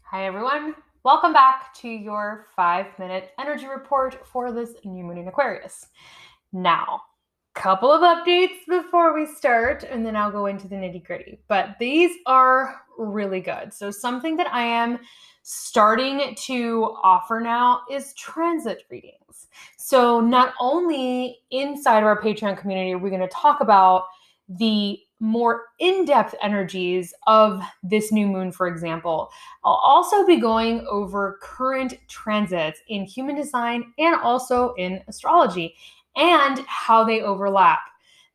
Hi everyone, welcome back to your 5-minute energy report for this new moon in Aquarius. Now, couple of updates before we start, and then I'll go into the nitty-gritty. But these are really good. So something that I am starting to offer now is transit readings. So not only inside of our Patreon community are we going to talk about the more in-depth energies of this new moon, for example, I'll also be going over current transits in human design and also in astrology and how they overlap.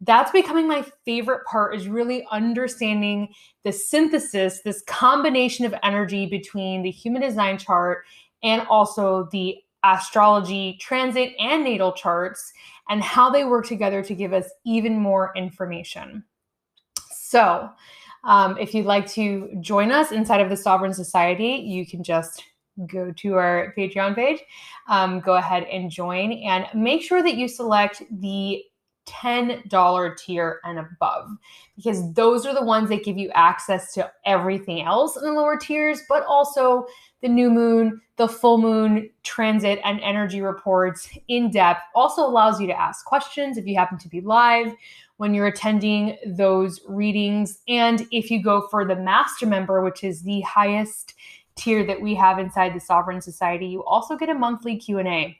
That's becoming my favorite part, is really understanding the synthesis, this combination of energy between the human design chart and also the astrology transit and natal charts, and how they work together to give us even more information. So, if you'd like to join us inside of the Sovereign Society, you can just go to our Patreon page, go ahead and join, and make sure that you select the $10 tier and above, because those are the ones that give you access to everything else in the lower tiers, but also the new moon, the full moon transit and energy reports in depth. Also allows you to ask questions if you happen to be live when you're attending those readings. And if you go for the master member, which is the highest tier that we have inside the Sovereign Society, you also get a monthly Q&A.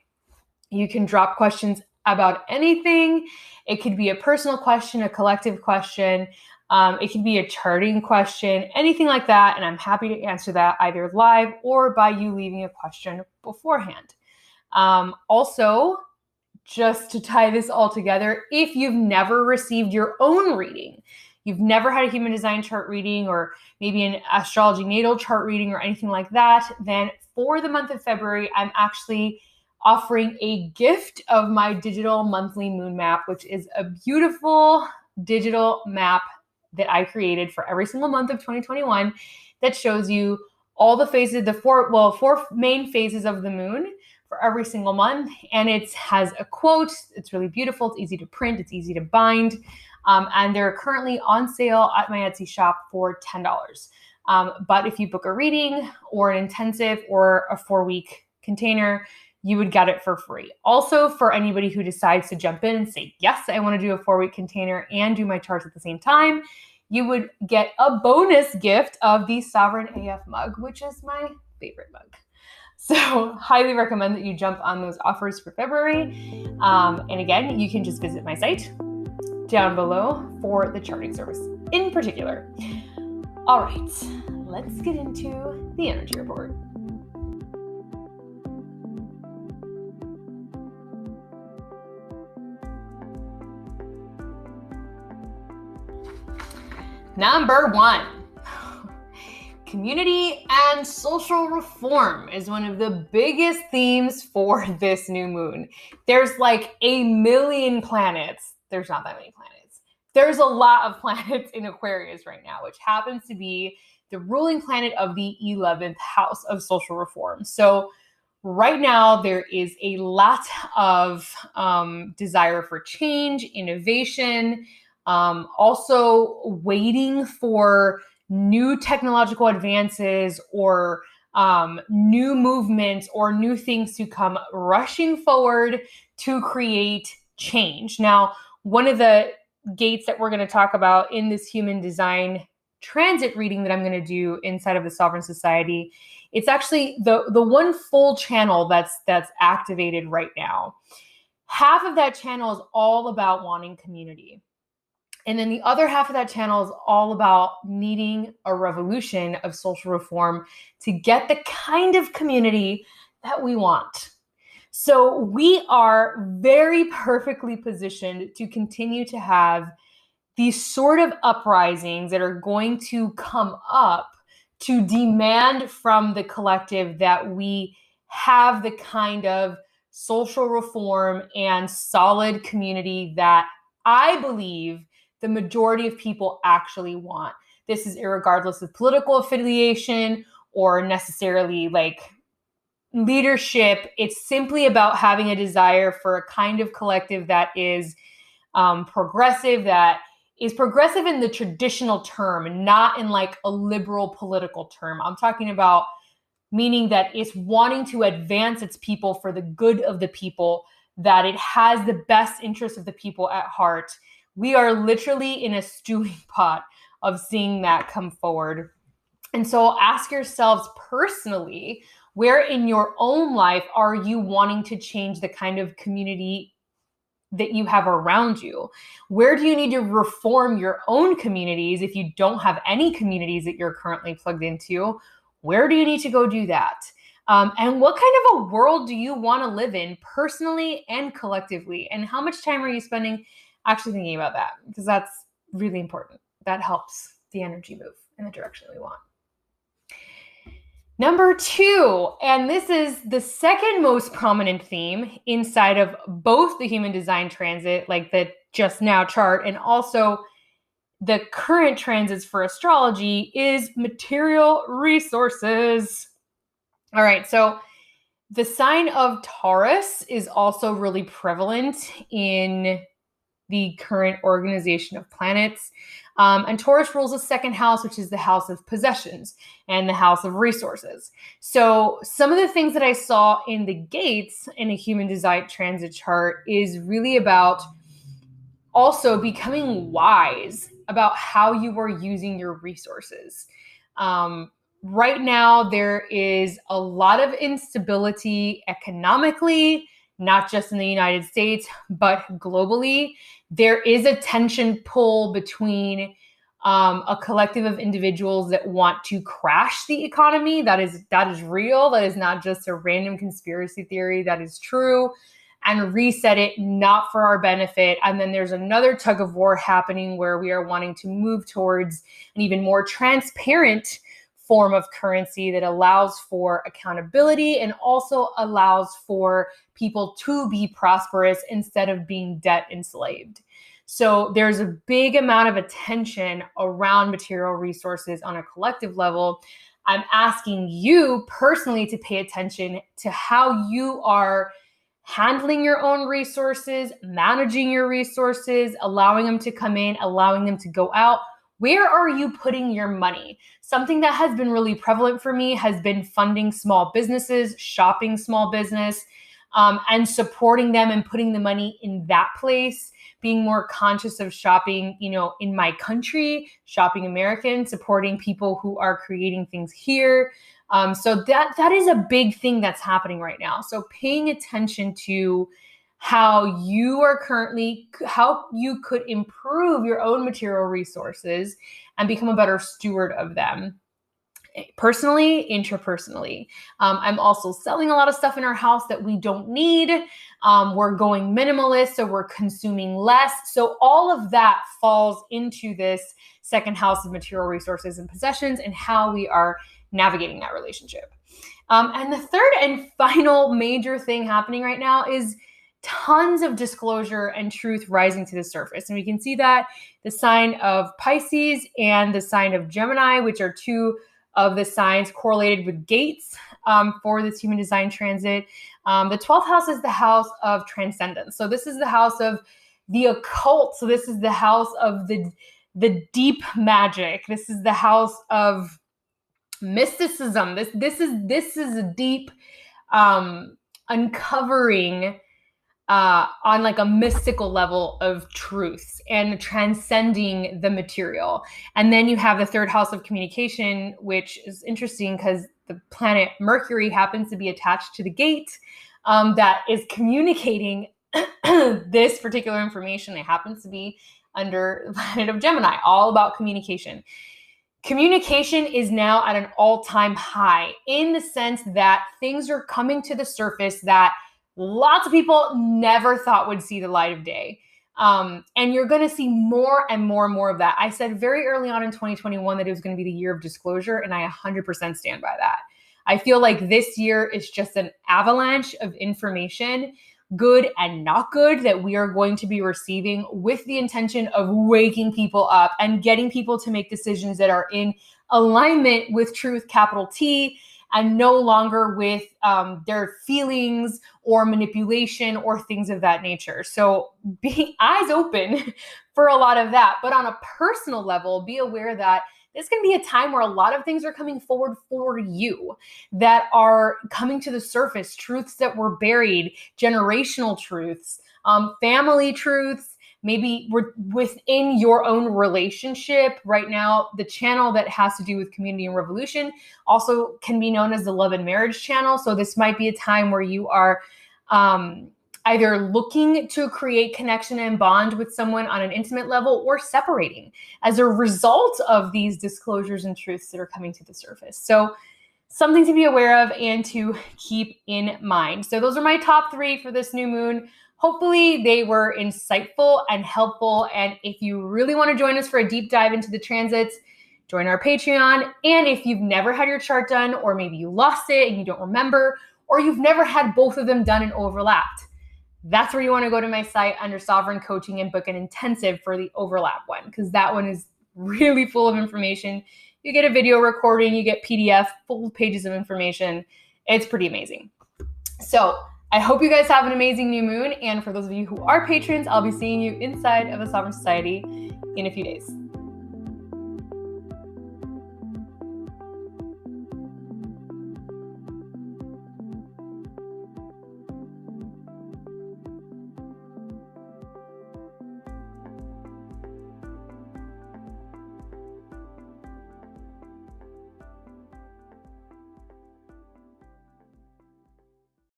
You can drop questions about anything. It could be a personal question, a collective question. It could be a charting question, anything like that. And I'm happy to answer that either live or by you leaving a question beforehand. Also, just to tie this all together, if you've never received your own reading, you've never had a human design chart reading or maybe an astrology natal chart reading or anything like that, then for the month of February, I'm actually offering a gift of my digital monthly moon map, which is a beautiful digital map that I created for every single month of 2021 that shows you all the phases, the four main phases of the moon for every single month. And it has a quote. It's really beautiful. It's easy to print. It's easy to bind. And they're currently on sale at my Etsy shop for $10. But if you book a reading or an intensive or a 4-week container, you would get it for free. Also, for anybody who decides to jump in and say, yes, I want to do a 4-week container and do my charts at the same time, you would get a bonus gift of the Sovereign AF mug, which is my favorite mug. So highly recommend that you jump on those offers for February. And again, you can just visit my site down below for the charting service in particular. All right, let's get into the energy report. Number 1. Community and social reform is one of the biggest themes for this new moon. There's like a million planets. There's not that many planets. There's a lot of planets in Aquarius right now, which happens to be the ruling planet of the 11th house of social reform. So right now there is a lot of desire for change, innovation, also waiting for new technological advances or new movements or new things to come rushing forward to create change. Now, one of the gates that we're going to talk about in this human design transit reading that I'm going to do inside of the Sovereign Society, it's actually the one full channel that's activated right now. Half of that channel is all about wanting community. And then the other half of that channel is all about needing a revolution of social reform to get the kind of community that we want. So we are very perfectly positioned to continue to have these sort of uprisings that are going to come up to demand from the collective that we have the kind of social reform and solid community that I believe the majority of people actually want. This is irregardless of political affiliation or necessarily like leadership. It's simply about having a desire for a kind of collective that is progressive, that is progressive in the traditional term, not in like a liberal political term. I'm talking about meaning that it's wanting to advance its people for the good of the people, that it has the best interest of the people at heart. We are literally in a stewing pot of seeing that come forward. And so ask yourselves personally, where in your own life are you wanting to change the kind of community that you have around you? Where do you need to reform your own communities if you don't have any communities that you're currently plugged into? Where do you need to go do that? And what kind of a world do you want to live in personally and collectively? And how much time are you spending actually thinking about that? Because that's really important. That helps the energy move in the direction we want. Number 2, and this is the second most prominent theme inside of both the human design transit, like the just now chart, and also the current transits for astrology, is material resources. All right, so the sign of Taurus is also really prevalent in the current organization of planets. And Taurus rules the second house, which is the house of possessions and the house of resources. So some of the things that I saw in the gates in a human design transit chart is really about also becoming wise about how you are using your resources. Right now, there is a lot of instability economically, not just in the United States, but globally. There is a tension pull between a collective of individuals that want to crash the economy. That is real. That is not just a random conspiracy theory. That is true. And reset it, not for our benefit. And then there's another tug of war happening where we are wanting to move towards an even more transparent form of currency that allows for accountability and also allows for people to be prosperous instead of being debt enslaved. So there's a big amount of attention around material resources on a collective level. I'm asking you personally to pay attention to how you are handling your own resources, managing your resources, allowing them to come in, allowing them to go out. Where are you putting your money? Something that has been really prevalent for me has been funding small businesses, shopping small business, and supporting them and putting the money in that place, being more conscious of shopping, in my country, shopping American, supporting people who are creating things here. So that is a big thing that's happening right now. So paying attention to how you could improve your own material resources and become a better steward of them. Personally, interpersonally. I'm also selling a lot of stuff in our house that we don't need. We're going minimalist, so we're consuming less. So all of that falls into this second house of material resources and possessions and how we are navigating that relationship. And the third and final major thing happening right now is tons of disclosure and truth rising to the surface. And we can see that the sign of Pisces and the sign of Gemini, which are two of the signs correlated with gates for this human design transit. The 12th house is the house of transcendence. So this is the house of the occult. So this is the house of the deep magic. This is the house of mysticism. This is a deep uncovering on like a mystical level of truths and transcending the material. And then you have the third house of communication, which is interesting because the planet Mercury happens to be attached to the gate that is communicating this particular information. It happens to be under the planet of Gemini, all about communication. Communication is now at an all-time high in the sense that things are coming to the surface that lots of people never thought would see the light of day. And you're going to see more and more and more of that. I said very early on in 2021 that it was going to be the year of disclosure, and I 100% stand by that. I feel like this year is just an avalanche of information, good and not good, that we are going to be receiving with the intention of waking people up and getting people to make decisions that are in alignment with truth, capital T, and no longer with their feelings or manipulation or things of that nature. So be eyes open for a lot of that. But on a personal level, be aware that This can be a time where a lot of things are coming forward for you that are coming to the surface, truths that were buried, generational truths, family truths, maybe within your own relationship. Right now, the channel that has to do with community and revolution also can be known as the love and marriage channel. So this might be a time where you are either looking to create connection and bond with someone on an intimate level or separating as a result of these disclosures and truths that are coming to the surface. So something to be aware of and to keep in mind. So those are my top 3 for this new moon. Hopefully they were insightful and helpful. And if you really want to join us for a deep dive into the transits, join our Patreon. And if you've never had your chart done, or maybe you lost it and you don't remember, or you've never had both of them done and overlapped, that's where you want to go to my site under Sovereign Coaching and book an intensive for the overlap one, because that one is really full of information. You get a video recording, you get PDF, full pages of information. It's pretty amazing. So I hope you guys have an amazing new moon. And for those of you who are patrons, I'll be seeing you inside of the Sovereign Society in a few days.